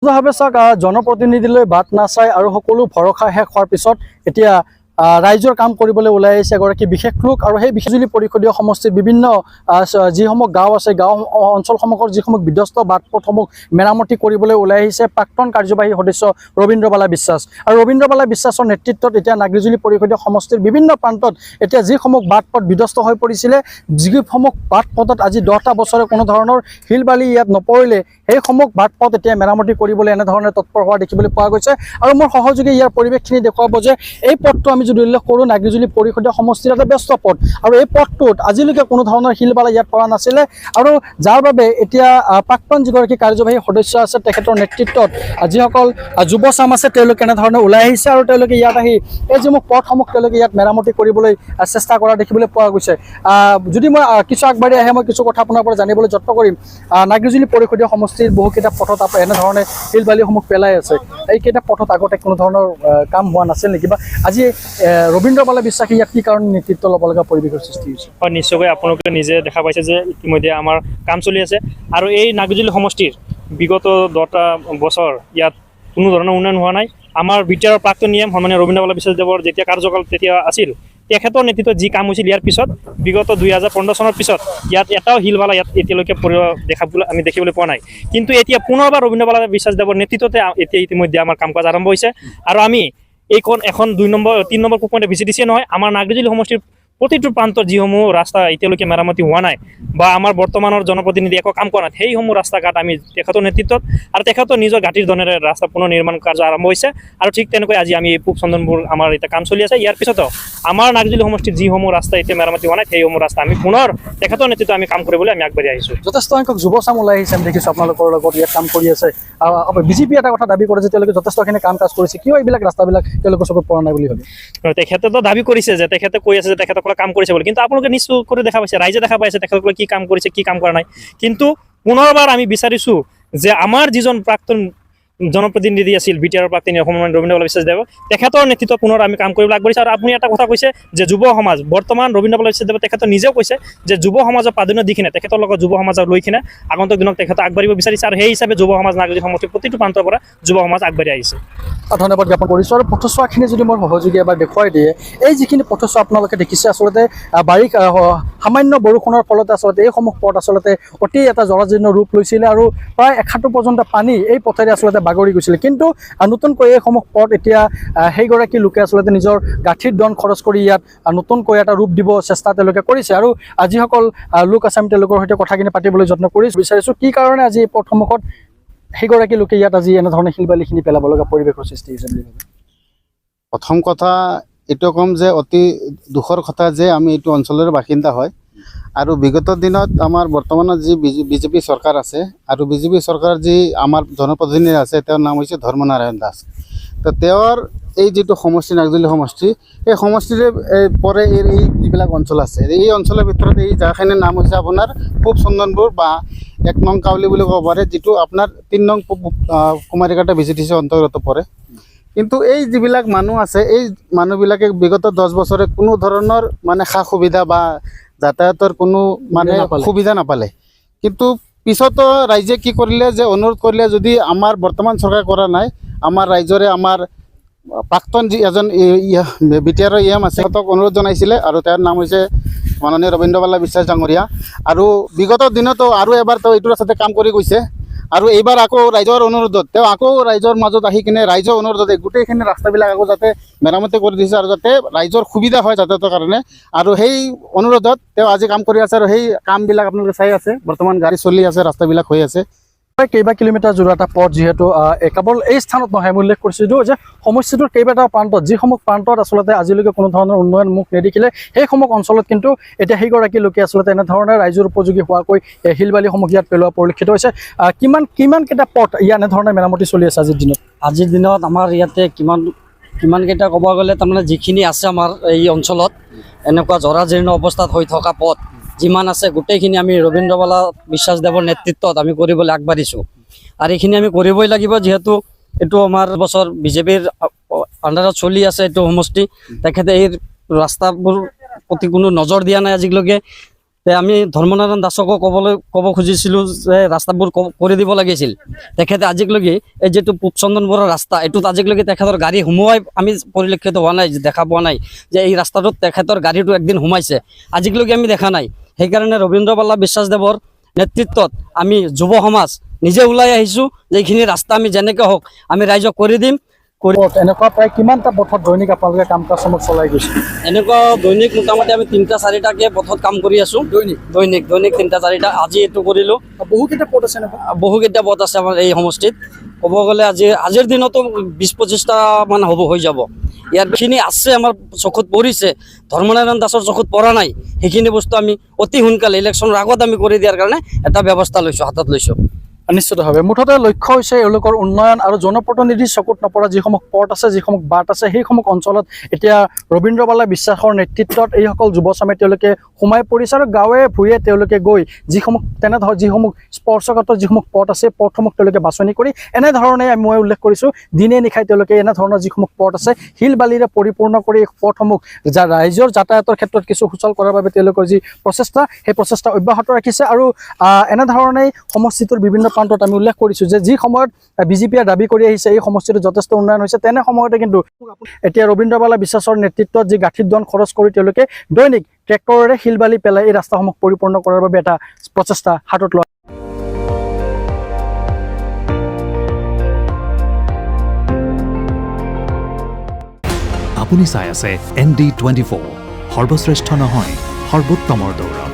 ভাবে চাওক জনপ্ৰতিনিধিলৈ বাট নাচাই আৰু সকলো ভৰসা শেষ হোৱাৰ পিছত এতিয়া ৰাইজৰ কাম কৰিবলৈ ওলাই আহিছে এগৰাকী বিশেষ লোক আৰু সেই বিশেষজুলি পৰিষদীয় সমষ্টিৰ বিভিন্ন যিসমূহ গাঁও আছে গাঁও অঞ্চলসমূহৰ যিসমূহ বিধ্বস্ত বাট পথসমূহ মেৰামতি কৰিবলৈ ওলাই আহিছে প্ৰাক্তন কাৰ্যবাহী সদস্য ৰবীন্দ্ৰ বালা বিশ্বাস আৰু ৰবীন্দ্ৰ বালা বিশ্বাসৰ নেতৃত্বত এতিয়া নাগৰিজুলি পৰিষদীয় সমষ্টিৰ বিভিন্ন প্ৰান্তত এতিয়া যিসমূহ বাট পথ বিধ্বস্ত হৈ পৰিছিলে যিসমূহ বাট পথত আজি 10টা বছৰে কোনো ধৰণৰ শিল বালি ইয়াত নপৰিলে সেইসমূহ বাট পথ এতিয়া মেৰামতি কৰিবলৈ এনেধৰণে তৎপৰ হোৱা দেখিবলৈ পোৱা গৈছে আৰু মোৰ সহযোগী ইয়াৰ পৰিৱেশখিনি দেখুৱাব যে এই পথটো আমি যদি উল্লেখ কৰোঁ নাগৰিজুলি পৰিষদীয় সমষ্টিৰ এটা ব্যস্ত পথ আৰু এই পথটোত আজিলৈকে কোনো ধৰণৰ শিল বালি ইয়াত পৰা নাছিলে আৰু যাৰ বাবে এতিয়া প্ৰাক্তন যিগৰাকী কাৰ্যবাহী সদস্য আছে তেখেতৰ নেতৃত্বত যিসকল যুৱচাম আছে তেওঁলোকে এনেধৰণে ওলাই আহিছে আৰু তেওঁলোকে ইয়াত আহি এই যিসমূহ পথসমূহ তেওঁলোকে ইয়াত মেৰামতি কৰিবলৈ চেষ্টা কৰা দেখিবলৈ পোৱা গৈছে যদি মই কিছু আগবাঢ়ি আহে মই কিছু কথা আপোনাৰ পৰা জানিবলৈ যত্ন কৰিম নাগৰিজুলি পৰিষদীয় সমষ্টিৰ বহুকেইটা পথত এনেধৰণে শিল বালিসমূহ পেলাই আছে এইকেইটা পথত আগতে কোনো ধৰণৰ কাম হোৱা নাছিল নেকি বা আজি ৰবীন্দ্ৰ বালা বিশ্বাসে ইয়াত কি কাৰণে নেতৃত্ব ল'ব লগা পৰিৱেশৰ সৃষ্টি হৈছে হয় নিশ্চয়কৈ আপোনালোকে নিজে দেখা পাইছে যে ইতিমধ্যে আমাৰ কাম চলি আছে আৰু এই নাগৰিজুলি সমষ্টিৰ বিগত 10টা বছৰ ইয়াত কোনো ধৰণৰ উন্নয়ন হোৱা নাই আমাৰ বিটিআৰৰ প্ৰাক্তন নিয়ম সন্মানীয় ৰবীন্দ্ৰ বালা বিশ্বাসদেৱৰ যেতিয়া কাৰ্যকাল তেতিয়া আছিল তেখেতৰ নেতৃত্বত যি কাম হৈছিল ইয়াৰ পিছত বিগত 2015 চনৰ পিছত ইয়াত এটাও শিলবালা ইয়াত এতিয়ালৈকে আমি দেখিবলৈ পোৱা নাই কিন্তু এতিয়া পুনৰবাৰ ৰবীন্দ্ৰ বালা বিশ্বাসদেৱৰ নেতৃত্বতে এতিয়া ইতিমধ্যে আমাৰ কাম কাজ আৰম্ভ হৈছে আৰু আমি এইখন এখন 3 নম্বৰ কুপইণ্টে ভিজি দিছে নহয় আমাৰ নাগৰিজুলি সমষ্টিৰ প্ৰতিটো প্ৰান্তৰ যিসমূহ ৰাস্তা এতিয়ালৈকে মেৰামতি হোৱা নাই বা আমাৰ বৰ্তমানৰ জনপ্ৰতিনিধি একো কাম কৰা নাই সেইসমূহ ৰাস্তা ঘাট আমি তেখেতৰ নেতৃত্বত আৰু তেখেতৰ নিজৰ ঘাটিৰ ধনেৰে ৰাস্তা পুনৰ নিৰ্মাণ কাৰ্য আৰম্ভ হৈছে আৰু ঠিক তেনেকৈ আজি আমি এই পূব চন্দনপুৰ আমাৰ এতিয়া কাম চলি আছে ইয়াৰ পিছতো আমাৰ নাগৰিজুলি সমষ্টিৰ যিসমূহ ৰাস্তা এতিয়া মেৰামতি হোৱা নাই সেইসমূহ ৰাস্তা আমি পুনৰ তেখেতৰ নেতৃত্বত আমি কাম কৰিবলৈ আমি আগবাঢ়ি আহিছোঁ যথেষ্ট সংখ্যক যুৱচাম ওলাই আহিছে আমি দেখিছোঁ আপোনালোকৰ লগত ইয়াত কাম কৰি আছে বিজেপি এটা কথা দাবী কৰে যে তেওঁলোকে যথেষ্টখিনি কাম কাজ কৰিছে কিয় এইবিলাক ৰাস্তাবিলাক তেওঁলোকৰ চকুত পৰা নাই বুলি ভাবে তেখেতেতো দাবী কৰিছে যে তেখেতে কৈ আছে যে তেখেতসকলে কাম কৰিছে বুলি কিন্তু আপোনালোকে নিশ্চয় কৰি দেখা পাইছে ৰাইজে দেখা পাইছে তেখেতসকলে কি কাম কৰিছে কি কাম কৰা নাই কিন্তু পুনৰবাৰ আমি বিচাৰিছোঁ যে আমাৰ যিজন প্ৰাক্তন জনপ্ৰতিনিধি আছিল বিটিআৰৰ প্ৰাক্তন সন্মানীয় ৰবীন্দ্ৰ বালা বিশ্বাসদেৱ তেখেতৰ নেতৃত্বত পুনৰ আমি কাম কৰিবলৈ আগবাঢ়িছোঁ আৰু আপুনি এটা কথা কৈছে যে যুৱ সমাজ বৰ্তমান ৰবীন্দ্ৰ বালা বিশ্বাসদেৱ তেখেতে নিজেও কৈছে যে যুৱ সমাজৰ প্ৰাধান্য দি কিনে তেখেতৰ লগত যুৱ সমাজক লৈ কিনে আগন্তুক দিনত তেখেতে আগবাঢ়িব বিচাৰিছে আৰু সেই হিচাপে যুৱ সমাজ নাগৰিক সমষ্টিৰ প্ৰতিটো প্ৰান্তৰ পৰা যুৱ সমাজ আগবাঢ়ি আহিছে ধন্যবাদ জ্ঞাপন কৰিছোঁ আৰু পথচোৱাখিনি যদি মোৰ সহযোগী এবাৰ দেখুৱাই দিয়ে এই যিখিনি পথচোৱা আপোনালোকে দেখিছে আচলতে সামান্য বৰষুণৰ ফলতে আচলতে এইসমূহ পথ আচলতে অতি এটা জৰাজীৰ্ণ ৰূপ লৈছিলে আৰু প্ৰায় এখাটো পৰ্যন্ত পানী এই পথেৰে আচলতে বাগৰি গৈছিলে কিন্তু নতুনকৈ এইসমূহ পথ এতিয়া সেইগৰাকী লোকে আচলতে নিজৰ গাঁঠিৰ ধন খৰচ কৰি ইয়াত নতুনকৈ এটা ৰূপ দিব চেষ্টা তেওঁলোকে কৰিছে আৰু যিসকল লোক আছে আমি তেওঁলোকৰ সৈতে কথাখিনি পাতিবলৈ যত্ন কৰি বিচাৰিছোঁ কি কাৰণে আজি এই পথসমূহত সেইগৰাকী লোকে ইয়াত আজি এনেধৰণে শিল বালিখিনি পেলাব লগা পৰিৱেশৰ সৃষ্টি হৈছে বুলি ভাবে প্ৰথম কথা এইটো ক'ম যে অতি দুখৰ কথা যে আমি এইটো অঞ্চলৰ বাসিন্দা হয় আৰু বিগত দিনত আমাৰ বৰ্তমানৰ যি বিজেপি চৰকাৰ আছে আৰু বিজেপি চৰকাৰৰ যি আমাৰ জনপ্ৰতিনিধি আছে তেওঁৰ নাম হৈছে ধৰ্মনাৰায়ণ দাস তো তেওঁৰ এই যিটো সমষ্টি নাগৰিজুলি সমষ্টি এই সমষ্টিৰে পৰে এই যিবিলাক অঞ্চল আছে এই অঞ্চলৰ ভিতৰত এই জাগাখিনিৰ নাম হৈছে আপোনাৰ পূব চন্দনপুৰ বা 1 নং কাউলি বুলি ক'ব পাৰে যিটো আপোনাৰ 3 নং কুমাৰীঘাটা ভিজিটিচি অন্তৰ্গত পৰে কিন্তু এই যিবিলাক মানুহ আছে এই মানুহবিলাকে বিগত 10 বছৰে কোনো ধৰণৰ মানে সা সুবিধা বা যাতায়াতৰ কোনো মানে সুবিধা নাপালে কিন্তু পিছতো ৰাইজে কি কৰিলে যে অনুৰোধ কৰিলে যদি আমাৰ বৰ্তমান চৰকাৰ কৰা নাই আমাৰ ৰাইজৰে আমাৰ প্ৰাক্তন যি এজন বিটিআৰৰ ইএম আছে সিহঁতক অনুৰোধ জনাইছিলে আৰু তেওঁৰ নাম হৈছে মাননীয় ৰবীন্দ্ৰ বালা বিশ্বাস ডাঙৰীয়া আৰু বিগত দিনতো আৰু এবাৰ তেওঁ এইটো ৰাস্তাতে কাম কৰি গৈছে আৰু এইবাৰ আকৌ ৰাইজৰ অনুৰোধত তেওঁ আকৌ ৰাইজৰ মাজত আহি কিনে ৰাইজৰ অনুৰোধতে গোটেইখিনি ৰাস্তাবিলাক আকৌ যাতে মেৰামতি কৰি দিছে আৰু যাতে ৰাইজৰ সুবিধা হয় যাতায়াতৰ কাৰণে আৰু সেই অনুৰোধত তেওঁ আজি কাম কৰি আছে আৰু সেই কামবিলাক আপোনালোকে চাই আছে বৰ্তমান গাড়ী চলি আছে ৰাস্তাবিলাক হৈ আছে কেইবা কিলোমিটাৰ জোৰা এটা পথ যিহেতু কেৱল এই স্থানত নহয় মই উল্লেখ কৰিছিলোঁ যে সমষ্টিটোৰ কেইবাটাও প্ৰান্তত যিসমূহ প্ৰান্তত আচলতে আজিলৈকে কোনো ধৰণৰ উন্নয়ন মুখ নেদেখিলে সেইসমূহ অঞ্চলত কিন্তু এতিয়া সেইগৰাকী লোকে আচলতে এনেধৰণে ৰাইজৰ উপযোগী হোৱাকৈ শিল বালিসমূহ ইয়াত পেলোৱা পৰিলক্ষিত হৈছে কিমানকেইটা পথ ইয়াত এনেধৰণে মেৰামতি চলি আছে আজিৰ দিনত আমাৰ ইয়াতে কিমানকেইটা ক'ব গ'লে তাৰমানে যিখিনি আছে আমাৰ এই অঞ্চলত এনেকুৱা জৰাজীৰ্ণ অৱস্থাত হৈ থকা পথ যিমান আছে গোটেইখিনি আমি ৰবীন্দ্ৰ বালা বিশ্বাসদেৱৰ নেতৃত্বত আমি কৰিবলৈ আগবাঢ়িছোঁ আৰু এইখিনি আমি কৰিবই লাগিব যিহেতু এইটো আমাৰ বছৰ বিজেপিৰ আণ্ডাৰত চলি আছে এইটো সমষ্টি তেখেতে এই ৰাস্তাবোৰ প্ৰতি কোনো নজৰ দিয়া নাই আজিলৈকে তে আমি ধৰ্মনাৰায়ণ দাসকো ক'ব খুজিছিলোঁ যে ৰাস্তাবোৰ কৰি দিব লাগিছিল। তেখেতে আজিলৈকে এই যিটো পূবচন্দন বৰৰ ৰাস্তা এইটোত আজিলৈকে তেখেতৰ গাড়ী সোমোৱাই আমি পৰিলক্ষিত হোৱা নাই, দেখা পোৱা নাই যে এই ৰাস্তাটোত তেখেতৰ গাড়ীটো একদিন সোমাইছে, আজিলৈকে আমি দেখা নাই। সেইকাৰণে ৰবীন্দ্ৰ বালা বিশ্বাসদেৱৰ নেতৃত্বত আমি যুৱ সমাজ নিজে ওলাই আহিছোঁ যে এইখিনি ৰাস্তা আমি যেনেকৈ হওক আমি ৰাইজক কৰি দিম। এনেকুৱা প্ৰায় কিমানটা পথত দৈনিক আপোনালোকে কাম কাজসমূহ চলাই গৈছে? এনেকুৱা দৈনিক মোটামুটি আমি 3-4টাকৈ পথত কাম কৰি আছোঁ। দৈনিক 3-4টা আজি এইটো কৰিলোঁ। বহুকেইটা পথ আছে এনেকুৱা? বহুকেইটা পথ আছে আমাৰ এই সমষ্টিত। ক'ব গ'লে আজিৰ দিনতো 20-25টা মান হৈ যাব। ইয়াৰখিনি আছে আমাৰ চকুত পৰিছে, ধৰ্মনাৰায়ণ দাসৰ চকুত পৰা নাই। সেইখিনি বস্তু আমি অতি সোনকালে ইলেকশ্যনৰ আগত আমি কৰি দিয়াৰ কাৰণে এটা ব্যৱস্থা লৈছোঁ, হাতত লৈছোঁ। নিশ্চিতভাৱে মুঠতে লক্ষ্য হৈছে এওঁলোকৰ উন্নয়ন আৰু জনপ্ৰতিনিধিৰ চকুত নপৰা যিসমূহ পথ আছে, যিসমূহ বাট আছে, সেইসমূহ অঞ্চলত এতিয়া ৰবীন্দ্ৰ বালা বিশ্বাসৰ নেতৃত্বত এইসকল যুৱ চামে তেওঁলোকে সোমাই পৰিছে আৰু গাঁৱে ভূঞে তেওঁলোকে গৈ যিসমূহ স্পৰ্শকাতৰ যিসমূহ পথ আছে পথসমূহ তেওঁলোকে বাছনি কৰি এনেধৰণে মই উল্লেখ কৰিছোঁ দিনে নিশাই তেওঁলোকে এনেধৰণৰ যিসমূহ পথ আছে শিল বালিৰে পৰিপূৰ্ণ কৰি এই পথসমূহ ৰাইজৰ যাতায়াতৰ ক্ষেত্ৰত কিছু সুচল কৰাৰ বাবে তেওঁলোকৰ যি প্ৰচেষ্টা সেই প্ৰচেষ্টা অব্যাহত ৰাখিছে। আৰু এনেধৰণেই সমষ্টিটোৰ বিভিন্ন প্ৰান্তত আমি উল্লেখ কৰিছোঁ যে যি সময়ত বিজেপিয়ে দাবী কৰি আহিছে এই সমষ্টিটোত যথেষ্ট উন্নয়ন হৈছে, তেনে সময়তে কিন্তু এতিয়া ৰবীন্দ্ৰ বালা বিশ্বাসৰ নেতৃত্বত যি গাঁঠিত ধন খৰচ কৰি তেওঁলোকে দৈনিক ট্ৰেক্টৰেৰে শিল বালি পেলাই এই ৰাস্তাসমূহ পৰিপূৰ্ণ কৰাৰ বাবে এটা প্ৰচেষ্টা হাতত লোৱা। আপুনি চাই আছে ND24, সৰ্বশ্ৰেষ্ঠ নহয় সৰ্বোত্তমৰ দৌৰ।